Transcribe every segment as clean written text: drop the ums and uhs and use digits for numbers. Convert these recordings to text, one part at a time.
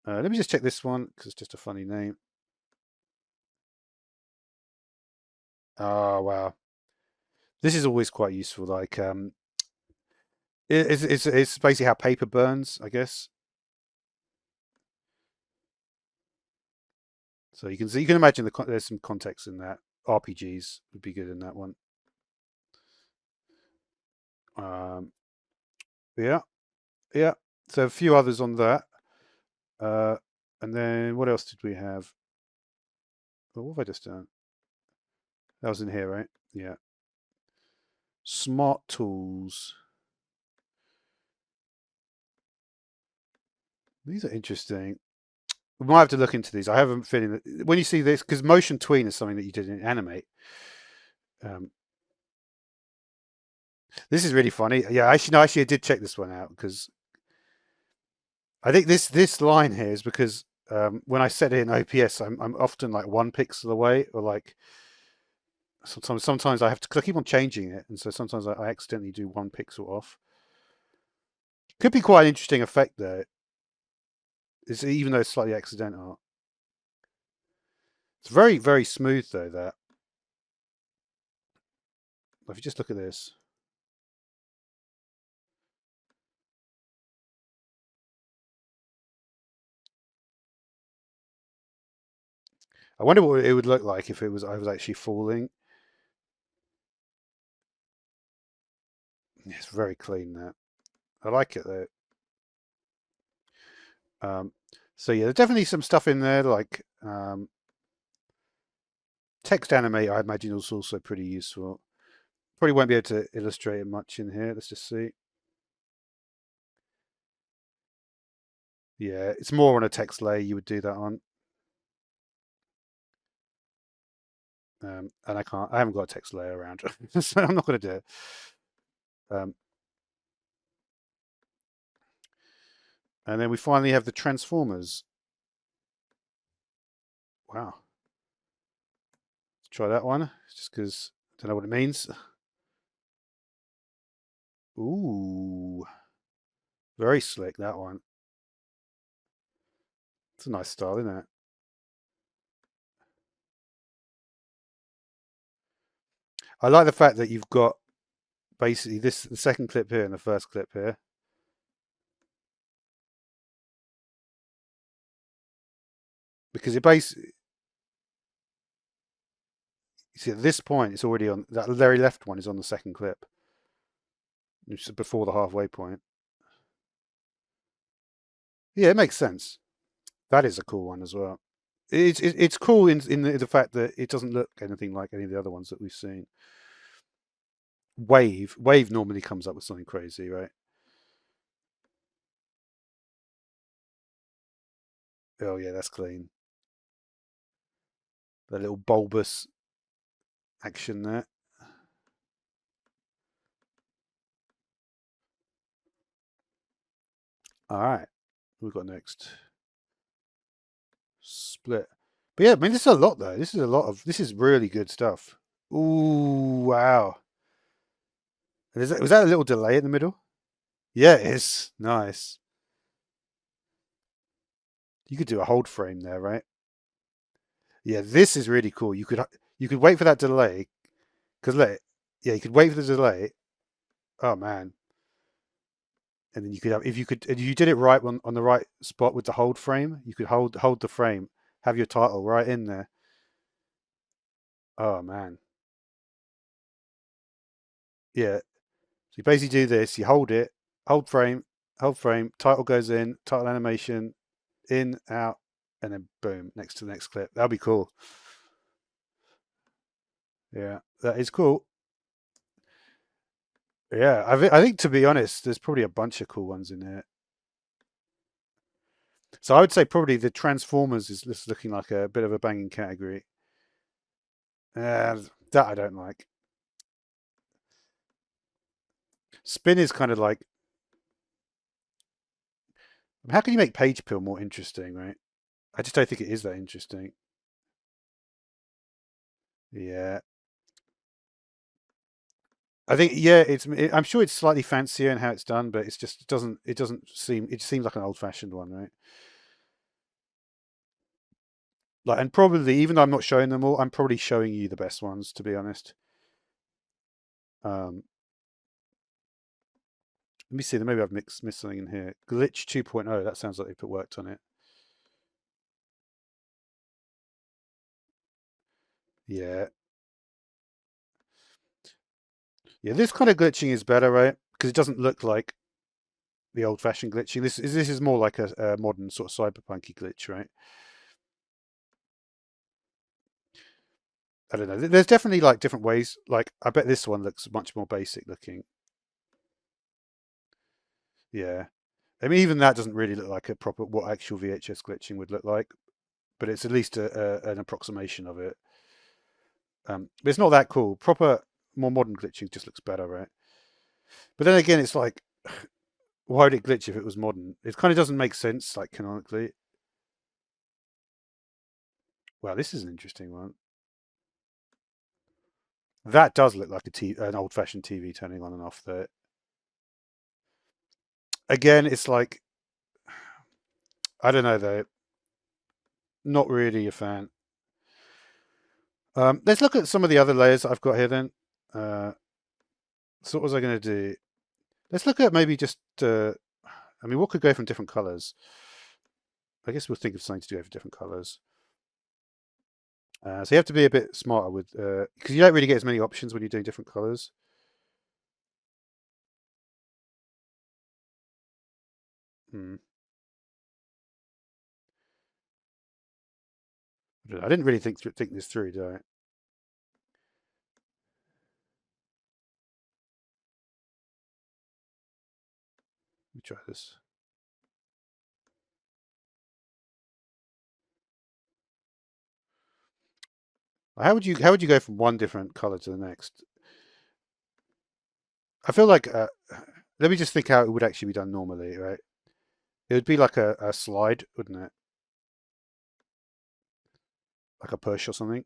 Let me just check this one because it's just a funny name. Oh wow, this is always quite useful. Like it's basically how paper burns, I guess. So you can see, you can imagine there's some context in that. RPGs would be good in that one. Um, yeah, yeah. So a few others on that. Uh, and then what else did we have? Oh, what have I just done? That was in here, right? Yeah. Smart tools. These are interesting. We might have to look into these. I haven't feeling that when you see this, because motion tween is something that you did in Animate. Um, this is really funny. Yeah, actually, no, actually, I did check this one out because I think this line here is because when I set it in OPS, I'm often like 1 pixel away, or like sometimes I have to. Cause I keep on changing it, and so sometimes I accidentally do 1 pixel off. Could be quite an interesting effect though. It's even though it's slightly accidental. It's very smooth though. That if you just look at this, I wonder what it would look like if it was I was actually falling. It's very clean that. I like it though. Um, so yeah, there's definitely some stuff in there like text animate. I imagine is also pretty useful. Probably won't be able to illustrate it much in here. Let's just see. Yeah, it's more on a text layer you would do that on. And I haven't got a text layer around, so I'm not going to do it. And then we finally have the transformers. Wow. Let's try that one, just because I don't know what it means. Ooh, very slick, that one. It's a nice style, isn't it? I like the fact that you've got basically the second clip here and the first clip here. Because it basically, you see, at this point, it's already on that very left one is on the second clip, which is before the halfway point. Yeah, it makes sense. That is a cool one as well. It's cool in the fact that it doesn't look anything like any of the other ones that we've seen. Wave normally comes up with something crazy, right? Oh yeah, that's clean. The little bulbous action there. All right, we've got next split. But yeah, I mean, this is a lot though. This is a lot of. This is really good stuff. Ooh, wow. Was that a little delay in the middle? Yeah, it is. Nice. You could do a hold frame there, right? Yeah, this is really cool. You could wait for that delay because let yeah, you could wait for the delay. Oh man, and then you could have if you did it right on the right spot with the hold frame, you could hold the frame, have your title right in there. Oh man, yeah. So you basically do this. You hold it, hold frame. Title goes in, title animation in, out, and then boom, next to the next clip. That'll be cool. Yeah, that is cool. Yeah, I think to be honest, there's probably a bunch of cool ones in there. So I would say probably the Transformers is looking like a bit of a banging category. Uh, that I don't like. Spin is kind of like, how can you make Page Pill more interesting, right? I just don't think it is that interesting. Yeah, I think yeah, I'm sure it's slightly fancier in how it's done, but it doesn't seem it seems like an old fashioned one, right? Like, and probably even though I'm not showing them all, I'm probably showing you the best ones, to be honest. Let me see. Maybe I've missed something in here. Glitch 2.0. That sounds like they put worked on it. Yeah. Yeah, this kind of glitching is better, right? Because it doesn't look like the old-fashioned glitching. This is more like a modern sort of cyberpunky glitch, right? I don't know. There's definitely like different ways. Like I bet this one looks much more basic looking. Yeah. I mean, even that doesn't really look like a proper what actual VHS glitching would look like, but it's at least an approximation of it. But it's not that cool. Proper, more modern glitching just looks better, right? But then again, it's like, why would it glitch if it was modern? It kind of doesn't make sense, like canonically. Wow, this is an interesting one. That does look like an old-fashioned TV turning on and off there. Again, it's like, I don't know though. Not really a fan. Let's look at some of the other layers that I've got here then. So what was I going to do? Let's look at maybe just, I mean, what could go from different colors? I guess we'll think of something to do for different colors. So you have to be a bit smarter with, because you don't really get as many options when you're doing different colors. Hmm. I didn't really think this through, did I? Let me try this. How would you go from one different color to the next? I feel like let me just think how it would actually be done normally, right? It would be like a slide, wouldn't it? Like a push or something.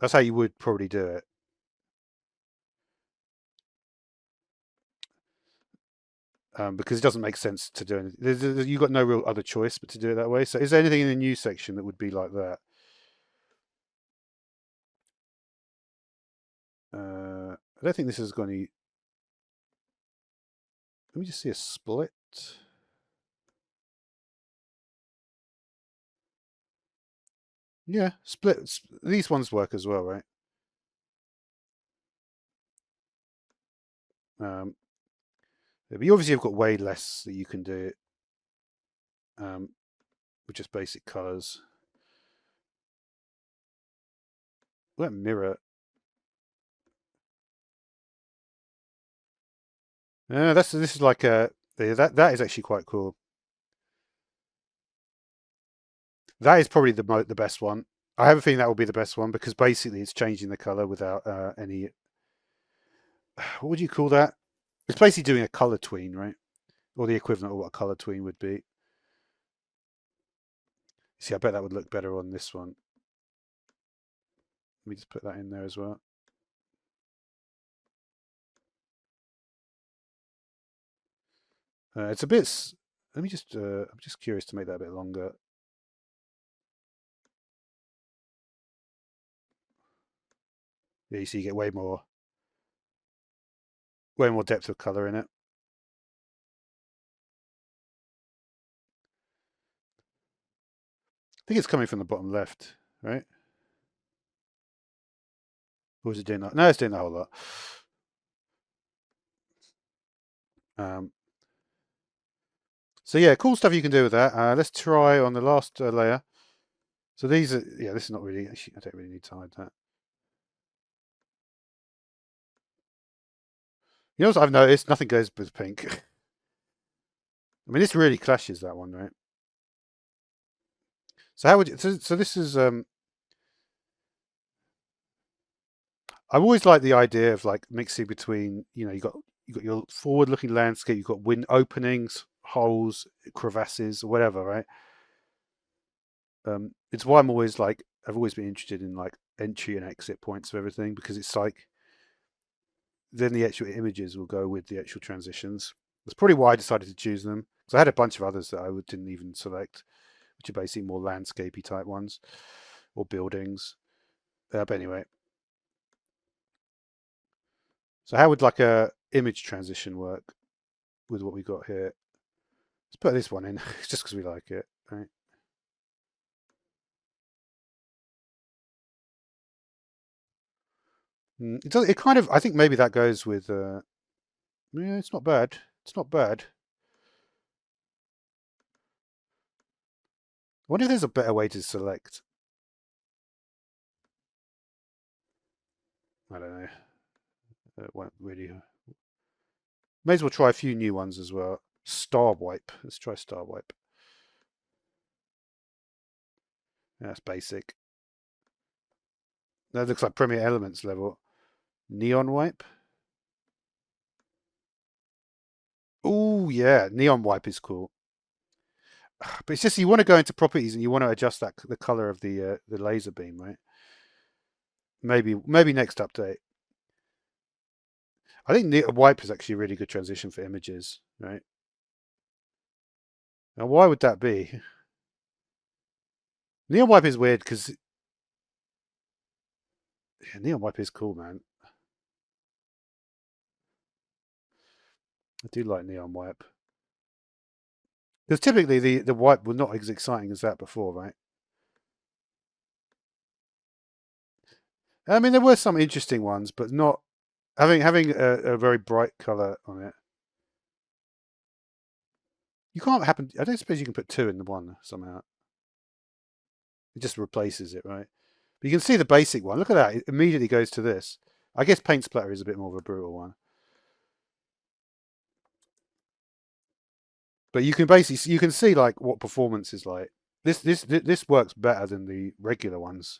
That's how you would probably do it. Because it doesn't make sense to do anything. You've got no real other choice but to do it that way. So is there anything in the news section that would be like that? I don't think this has got any. Let me just see a split. Yeah, split. These ones work as well, right? But you obviously have got way less that you can do with just basic colors. That mirror. This is like that is actually quite cool. That is probably the best one. I have a feeling that will be the best one because basically it's changing the color without any. What would you call that? It's basically doing a color tween, right? Or the equivalent of what a color tween would be. See, I bet that would look better on this one. Let me just put that in there as well. It's a bit. Let me just. I'm just curious to make that a bit longer. Yeah, you see, you get way more depth of color in it. I think it's coming from the bottom left, right? Or is it doing that? No, it's doing that whole lot. Um, so yeah, cool stuff you can do with that. Let's try on the last layer. So these are, yeah, this is not really, actually, I don't really need to hide that. You know what I've noticed? Nothing goes with pink. I mean, this really clashes that one, right? So how would you, so this is, I've always liked the idea of like mixing between, you got your forward-looking landscape, you've got wind openings, holes, crevasses, or whatever, right? It's why I'm always like I've always been interested in like entry and exit points of everything because it's like then the actual images will go with the actual transitions. That's probably why I decided to choose them because I had a bunch of others that I didn't even select, which are basically more landscapey type ones or buildings. But anyway, so how would like a image transition work with what we got here? Let's put this one in just because we like it, right? It does. It kind of. I think maybe that goes with. Yeah, it's not bad. It's not bad. I wonder if there's a better way to select. I don't know. It won't really. May as well try a few new ones as well. Star Wipe. Let's try Star Wipe. That's basic. That looks like Premiere Elements level. Neon Wipe. Oh yeah, Neon Wipe is cool. But it's just you want to go into properties and you want to adjust that the color of the laser beam, right? Maybe next update. I think Neon Wipe is actually a really good transition for images, right? Now why would that be? Neon Wipe is weird because yeah, Neon Wipe is cool, man. I do like Neon Wipe. Because typically the wipe was not as exciting as that before, right? I mean, there were some interesting ones, but not having a very bright color on it. You can't happen. I don't suppose you can put two in the one somehow. It just replaces it, right? But you can see the basic one. Look at that. It immediately goes to this. I guess Paint Splatter is a bit more of a brutal one. But you can basically you can see like what performance is like. This works better than the regular ones,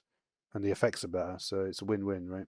and the effects are better, so it's a win-win, right?